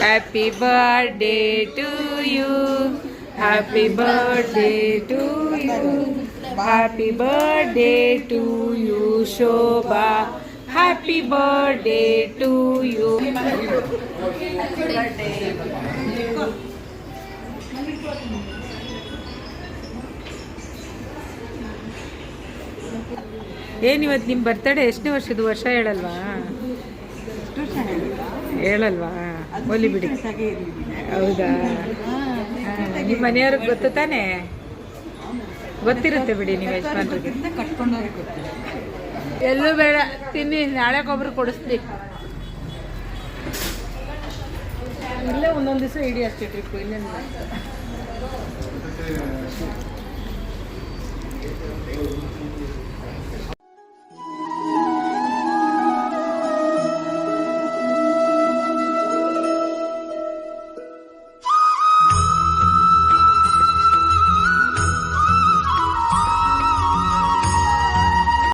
Happy birthday to you, happy birthday to you, happy birthday to you Shobha, happy birthday to you. ಏನಿವತ್ತು ನಿಮ್ಮ birthday ಎಷ್ಟನೇ ವರ್ಷದ? ವರ್ಷ ಹೇಳಲ್ವಾ? ಹೇಳಲ್ವಾ? ಒಲಿ ಬಿಡಿ. ಹೌದಾ? ನಿಮ್ಮ ಮನೆಯವ್ರಿಗೆ ಗೊತ್ತು ತಾನೇ? ಗೊತ್ತಿರುತ್ತೆ ಬಿಡಿ ನೀವು ಯಜಮಾನ್ರಿಗೆ. ಎಲ್ಲೂ ಬೇಡ, ತಿನ್ನಿ, ನಾಳೆ ಕೊಬ್ಬರು ಕೊಡಿಸ್ತೀವಿ. ಇಲ್ಲೇ ಒಂದೊಂದು ದಿವಸ ಇಡೀ ಅಷ್ಟೇ ಟ್ರಿಪ್ಪು, ಇನ್ನೇನು.